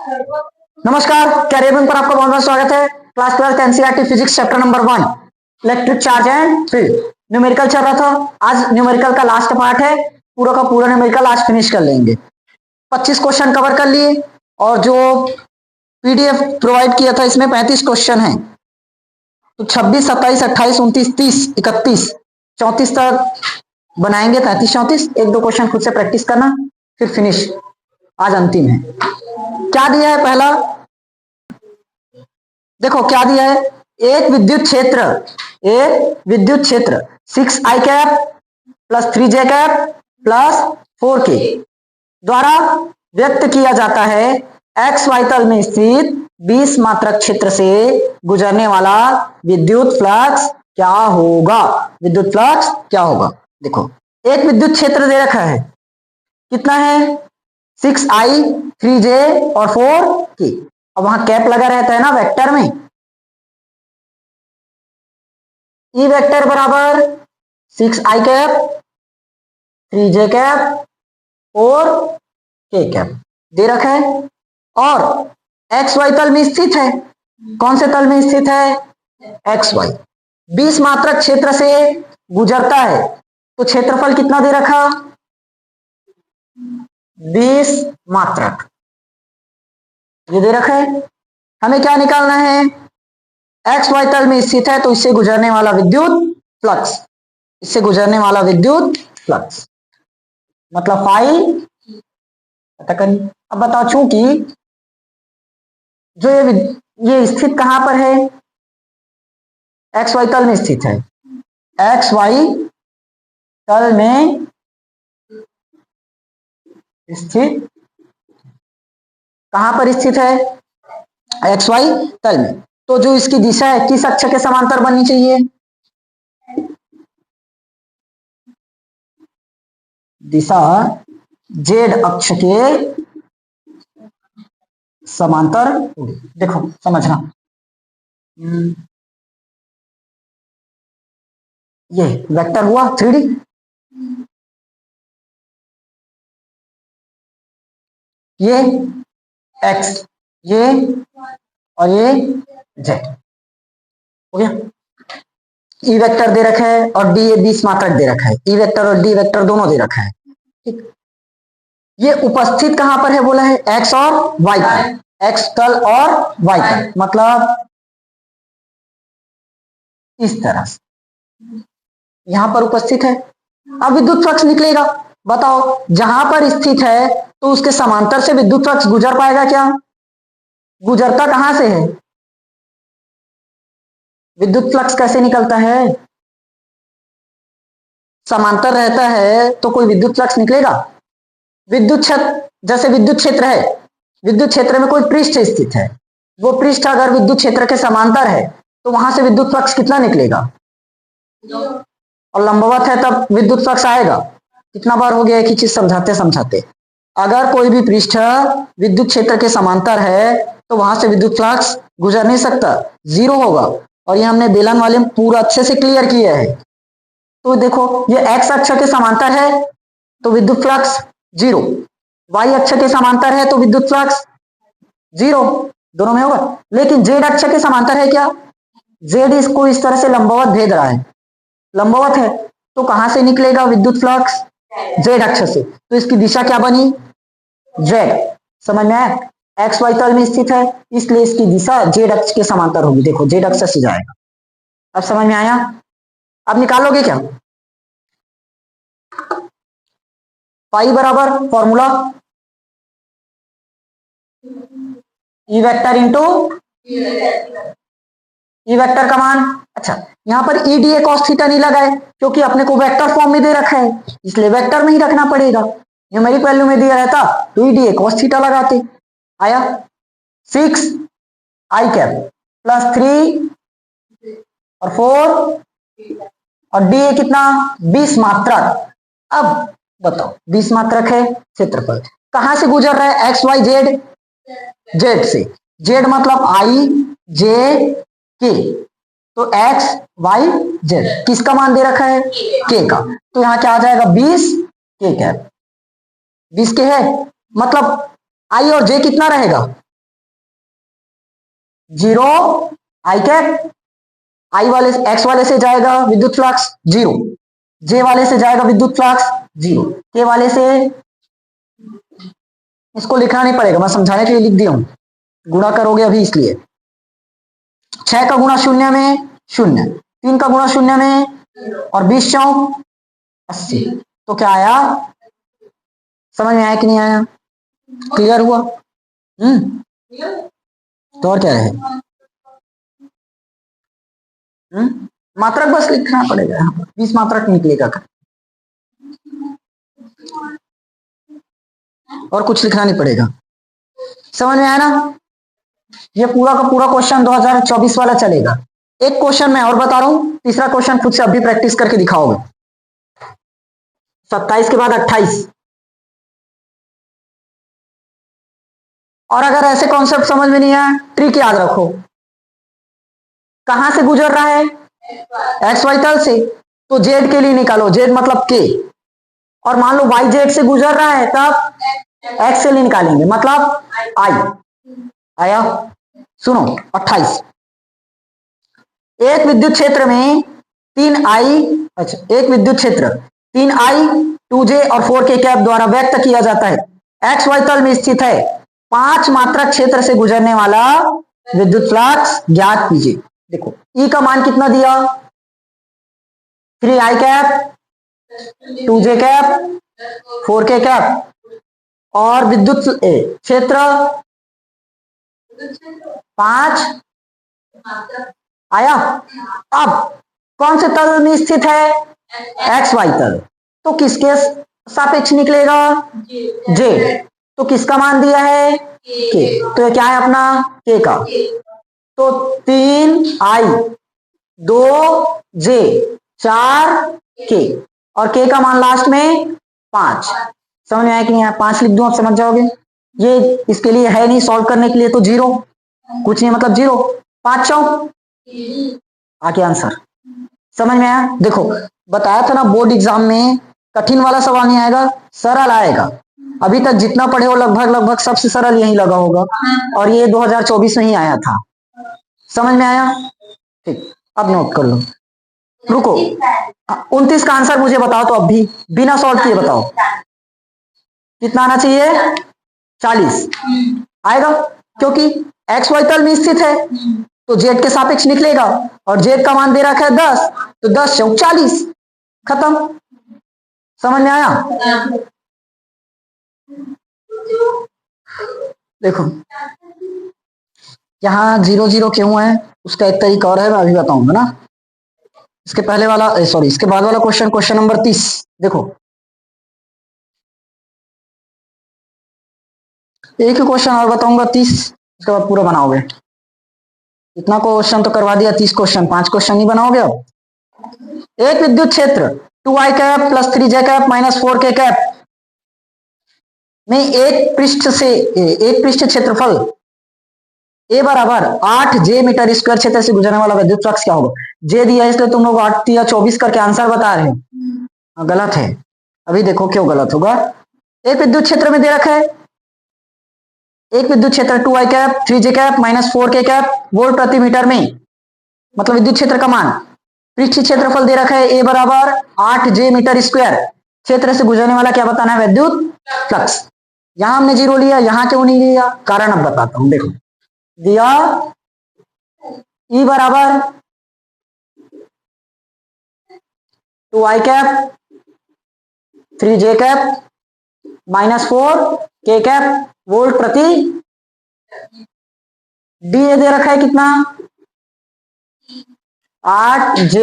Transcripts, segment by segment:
नमस्कार, कैरियर पर आपका बहुत बहुत स्वागत है। Class 12 NCERT physics chapter number 1 electric charge and field numerical चल रहा था। आज न्यूमेरिकल का लास्ट पार्ट है, पूरा का पूरा न्यूमेरिकल आज फिनिश कर लेंगे। 25 क्वेश्चन कवर कर लिए और जो पीडीएफ प्रोवाइड किया था इसमें 35 क्वेश्चन हैं। तो 26, 27, 28, 29, 30, 31, 34 तक बनाएंगे। 33, 34 एक दो क्वेश्चन खुद से प्रैक्टिस करना, फिर फिनिश। आज अंतिम है। क्या दिया है पहला, देखो क्या दिया है। एक विद्युत क्षेत्र 6i cap plus 3j cap plus 4k द्वारा व्यक्त किया जाता है। एक्स वाई तल में स्थित 20 मात्रक क्षेत्र से गुजरने वाला विद्युत फ्लक्स क्या होगा। विद्युत फ्लक्स क्या होगा, देखो एक विद्युत क्षेत्र दे रखा है, कितना है 6i 3j और 4k। अब वहां कैप लगा रहता है ना वेक्टर में, ई वेक्टर बराबर 6i कैप 3j कैप और k कैप दे रखा है। और एक्स वाई तल में स्थित है, कौन से तल में स्थित है एक्स वाई। 20 मात्रक क्षेत्र से गुजरता है, तो क्षेत्रफल कितना दे रखा 20 मात्रक, ये दे रखा है। हमें क्या निकालना है, एक्स वाई तल में स्थित है तो इससे गुजरने वाला विद्युत फ्लक्स, इससे गुजरने वाला विद्युत फ्लक्स मतलब फाई पता करनी। अब बताओ, चूंकि जो ये स्थित कहां पर है, एक्स वाई तल में स्थित है। एक्स वाई तल में स्थित, कहां पर स्थित है एक्स वाई तल में, तो जो इसकी दिशा है किस अक्ष के समांतर बननी चाहिए, दिशा जेड अक्ष के समांतर। देखो समझना, ये वेक्टर हुआ 3D, ये एक्स, ये और ये जेड हो गया। ई वेक्टर दे रखा है और डी, ये 20 मात्रक दे रखा है। ई वेक्टर और डी वेक्टर दोनों दे रखा है, ठीक। ये उपस्थित कहां पर है बोला है, एक्स और वाई पर, एक्स तल और वाई तल, मतलब इस तरह से यहां पर उपस्थित है। अब विद्युत फ्लक्स निकलेगा, बताओ जहां पर स्थित है तो उसके समांतर से विद्युत फ्लक्स गुजर पाएगा क्या, गुजरता कहां से है, विद्युत फ्लक्स कैसे निकलता है, समांतर रहता है तो कोई विद्युत फ्लक्स निकलेगा। विद्युत क्षेत्र, जैसे विद्युत क्षेत्र है, विद्युत क्षेत्र में कोई पृष्ठ स्थित है, वो पृष्ठ अगर विद्युत क्षेत्र के समांतर है तो वहां से विद्युत फ्लक्स कितना निकलेगा, और लंबवत है तब विद्युत फ्लक्स आएगा। कितना बार हो गया एक ही चीज समझाते समझाते। अगर कोई भी पृष्ठ विद्युत क्षेत्र के समांतर है तो वहां से विद्युत फ्लक्स गुजर नहीं सकता, जीरो होगा। और ये हमने बेलन वाले में पूरा अच्छे से क्लियर किया है। तो देखो ये एक्स अक्ष के समांतर है तो विद्युत फ्लक्स जीरो, वाई अक्ष के समांतर है तो विद्युत फ्लक्स जीरो, दोनों में होगा। लेकिन जेड अक्ष के समांतर है क्या, जेड इसको इस तरह से लंबवत भेद रहा है, लंबवत है तो कहां से निकलेगा विद्युत फ्लक्स, जेड अक्ष से, तो इसकी दिशा क्या बनी जेड। समझ में आया, एक्स वाई तल में स्थित है इसलिए इसकी दिशा जेड अक्ष के समांतर होगी। देखो जेड अक्ष से जाएगा। अब समझ में आया, अब निकालोगे क्या, पाई बराबर formula E vector into E vector का मान। अच्छा यहां पर E D A cos theta नहीं लगा है क्योंकि अपने को वेक्टर फॉर्म में दे रखा है, इसलिए वेक्टर में ही रखना पड़ेगा। न्यूमेरिक वैल्यू में दिया रहता तो E D A cos theta लगाते। आया 6i कैप प्लस 3 और 4 और डी ए कितना 20 मात्रक। अब बताओ 20 मात्रक है क्षेत्रफल, कहां से गुजर रहा है एक्स वाई जेड, जेड से, जेड मतलब आई जे के, तो एक्स वाई जेड किसका मान दे रखा है के का, तो यहां क्या आ जाएगा 20 के कैप, 20 के है मतलब आई और जे कितना रहेगा जीरो आई कैप, आई वाले एक्स वाले से जाएगा विद्युत फ्लक्स जीरो, जे वाले से जाएगा विद्युत फ्लक्स जीरो, के वाले से, इसको लिखना नहीं पड़ेगा, मैं समझाने के लिए लिख दिया हूं, गुणा करोगे अभी इसलिए। 6 का गुणा शून्य में शून्य, 3 का गुणा शून्य में, और 20 चौक 80, तो क्या आया, समझ में आया कि नहीं आया, क्लियर हुआ? तो और क्या है, मात्रक बस लिखना पड़ेगा, 20 मात्रक निकलेगा, और कुछ लिखना नहीं पड़ेगा, समझ में आया ना? ये पूरा का पूरा क्वेश्चन 2024 वाला चलेगा। एक क्वेश्चन मैं और बता रहा हूं, तीसरा क्वेश्चन खुद से अभी प्रैक्टिस करके दिखाओगे, 27 के बाद 28। और अगर ऐसे कॉन्सेप्ट समझ में नहीं आया, ट्रिक याद रखो, कहां से गुजर रहा है, एक्स वाई तल से, तो जेड के लिए निकालो, जेड मतलब के, और मान लो वाई जेड से गुजर रहा है तब एक्स से लिए निकालेंगे, मतलब आई। आया? सुनो 28, एक विद्युत क्षेत्र में 3 आई, अच्छा एक विद्युत क्षेत्र 3 आई 2J और 4K कैप द्वारा व्यक्त किया जाता है, एक्स वाई तल में स्थित है, 5 मात्रक क्षेत्र से गुजरने वाला विद्युत फ्लक्स ज्ञात कीजिए। देखो ई का मान कितना दिया, 3 आई cap 2J cap 4K cap, और विद्युत क्षेत्र 5 आया। अब कौन से तल में स्थित है, एक्स वाई तल, तो किसके सापेक्ष निकलेगा, जेड, तो किसका मान दिया है, के, तो ये क्या है अपना, के का, तो 3 आई 2J 4K, और के का मान लास्ट में 5। समझ में आया कि नहीं आया? 5 लिख दूं, आप समझ जाओगे, ये इसके लिए है नहीं, सॉल्व करने के लिए तो जीरो, कुछ नहीं मतलब जीरो, 5 चौक आके आंसर। समझ में आया? देखो बताया था ना, बोर्ड एग्जाम में कठिन वाला सवाल नहीं आएगा, सरल आएगा। अभी तक जितना पढ़े हो लगभग सबसे सरल यही लगा होगा, और ये 2024 में ही आया था। समझ में आया? ठीक, अब नोट कर लो, रुको 29 का आंसर मुझे बताओ, तो अब भी बिना सॉल्व किए बताओ कितना आना चाहिए, 40 आएगा, क्योंकि एक्स वाई तल में स्थित है तो जेड के सापेक्ष निकलेगा, और जेड का मान दे रखा है 10, तो 10 चौक 40, खत्म। समझ में आया? देखो यहां 0 0 क्यों है, उसका एक तरीका और है, मैं अभी बताऊंगा ना। इसके पहले वाला सॉरी इसके बाद वाला क्वेश्चन, क्वेश्चन नंबर 30, देखो एक ही क्वेश्चन और बताऊंगा 30, उसके बाद पूरा बनाओगे। इतना क्वेश्चन तो करवा दिया, 30 क्वेश्चन, 5 क्वेश्चन नहीं बनाओगे। अब एक विद्युत क्षेत्र 2i cap plus 3j cap minus 4k cap में एक पृष्ठ क्षेत्रफल ए बराबर 8J मीटर स्क्वायर क्षेत्र से गुजरने वाला विद्युत फ्लक्स क्या होगा। जे दिया इसलिए तुम लोग 8 या 24 करके आंसर बता रहे हो, गलत है। अभी देखो क्यों गलत होगा। एक विद्युत क्षेत्र में दे रखा है, एक विद्युत क्षेत्र 2i cap 3j cap minus 4k cap volt प्रति मीटर में, मतलब विद्युत क्षेत्र का मान, पृष्ठ क्षेत्रफल दे रखा है ए बराबर 8J मीटर स्क्वायर, क्षेत्र से गुजरने वाला क्या बताना है, विद्युत फ्लक्स। यहां हमने 0 लिया, यहां क्यों नहीं लिया, कारण अब बताता हूं। देखो दिया ई बराबर 2i cap 3j cap minus 4k cap volt प्रति, डी दे रखा है कितना, 8J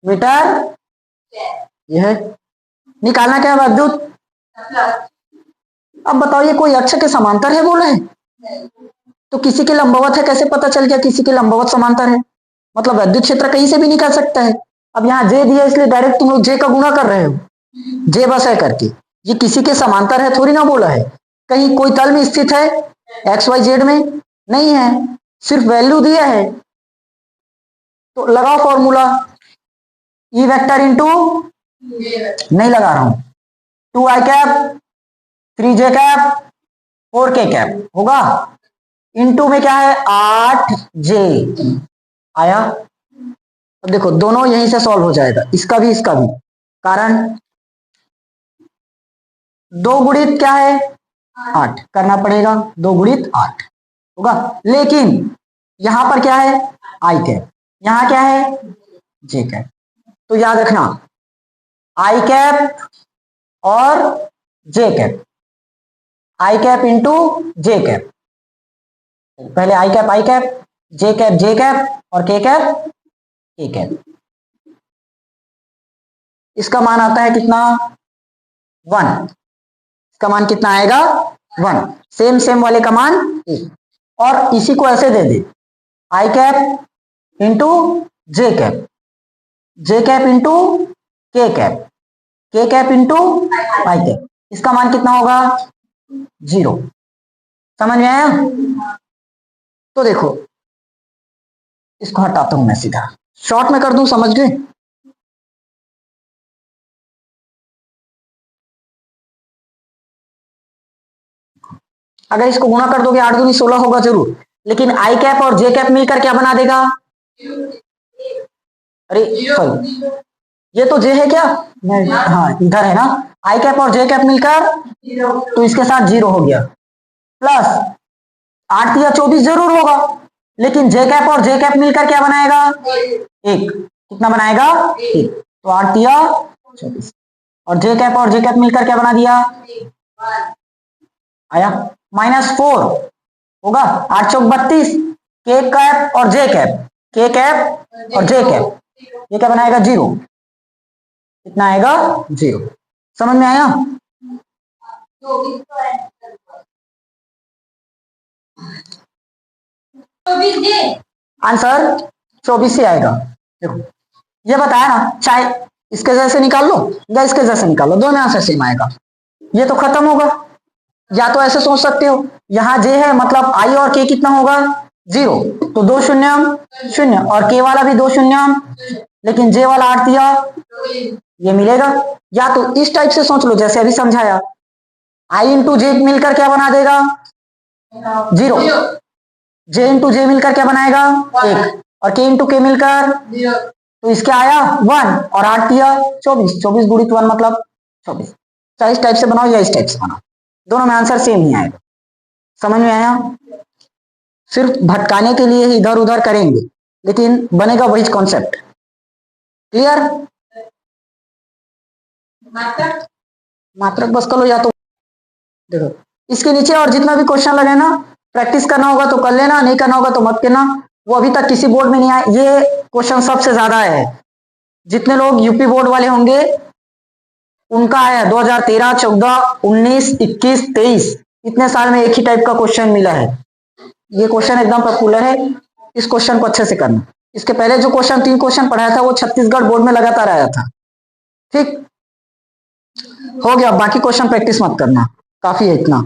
मीटर, यह निकालना क्या है, विद्युत। अब बताओ ये कोई अक्ष के समांतर है बोला है, तो किसी के लंबवत है, कैसे पता चल गया किसी के लंबवत समांतर है, मतलब विद्युत क्षेत्र कहीं से भी निकल सकता है। अब यहाँ जे दिया इसलिए डायरेक्ट तुम लोग जे का गुणा कर रहे हो, जे बस है करके, ये किसी के समांतर है थोड़ी ना बोला है, कहीं कोई तल में स्थित है, एक्स वाई जेड में नहीं है, सिर्फ वैल्यू दिया है। तो लगाओ फॉर्मूला, ई वेक्टर इंटू, नहीं लगा रहा हूं, 2i cap 3j cap 4k cap होगा, इनटू में क्या है 8j आया। अब देखो दोनों यहीं से सॉल्व हो जाएगा, इसका भी इसका भी, कारण 2 गुणित क्या है 8 करना पड़ेगा, 2 गुणित 8 होगा। लेकिन यहां पर क्या है आई कैप, यहां क्या है जे कैप। तो याद रखना आई कैप और जे कैप, आई कैप इंटू जे कैप। पहले आई कैप, जे कैप और के कैप। इसका मान आता है कितना 1, इसका मान कितना आएगा 1, सेम वाले का मान 1। और इसी को ऐसे दे दे आई कैप इंटू जे कैप इंटू के कैप इंटू आई कैप। इसका मान कितना होगा 0। समझ में आया? तो देखो इसको हटाता हूं मैं, सीधा शॉर्ट में कर दूं, समझ गए? अगर इसको गुणा कर दोगे 8 दूनी 16 होगा जरूर, लेकिन आई कैप और जे कैप मिलकर क्या बना देगा, अरे सॉरी ये तो जे है क्या, हाँ इधर है ना, आई कैप और जे कैप मिलकर तो इसके साथ 0 हो गया, प्लस 8 या 24 जरूर होगा, लेकिन जे कैप और जे कैप मिलकर क्या बनाएगा 1, कितना बनाएगा 1, तो 8 या 24, और जे कैप मिलकर क्या बना दिया आया -4 होगा, 8 चौक 32, के कैप और जे कैप ये क्या बनाएगा 0, कितना आएगा 0। समझ में आया? आंसर 24 से आएगा। देखो ये बताया ना, चाहे इसके जैसे निकाल लो या इसके जैसे निकाल लो, दोनों में आंसर सेम आएगा। ये तो खत्म होगा, या तो ऐसे सोच सकते हो यहां जे है मतलब आई और के कितना होगा 0, तो 2 शून्य शून्य और के वाला भी 2 शून्य, लेकिन जे वाला 8 दिया ये मिलेगा। या तो इस टाइप से सोच लो जैसे अभी समझाया, आई इंटू जे मिलकर क्या बना देगा 0, जे इंटू जे मिलकर क्या बनाएगा 1, और के इंटू के मिलकर तो इसके आया 1 और 8 दिया 24, 24 गुणित 1 मतलब 24। चाहे इस टाइप से बनाओ या इस टाइप से बनाओ, दोनों में आंसर सेम ही आएगा। समझ में आया? सिर्फ भटकाने के लिए ही इधर उधर करेंगे, लेकिन बनेगा वही कॉन्सेप्ट। क्लियर? मात्रक बस कर लो, या तो देखो इसके नीचे और जितना भी क्वेश्चन लगे ना, प्रैक्टिस करना होगा तो कर लेना, नहीं करना होगा तो मत करना। वो अभी तक किसी बोर्ड में नहीं आया, ये क्वेश्चन सबसे ज्यादा है। जितने लोग यूपी बोर्ड वाले होंगे उनका आया 2013, 14, 19, 21, 23, इतने साल में एक ही टाइप का क्वेश्चन मिला है। ये क्वेश्चन एकदम पॉपुलर है, इस क्वेश्चन को अच्छे से करना। इसके पहले जो क्वेश्चन 3 क्वेश्चन पढ़ाया था वो छत्तीसगढ़ बोर्ड में लगातार आया था। ठीक हो गया, बाकी क्वेश्चन प्रैक्टिस मत करना, काफी है इतना।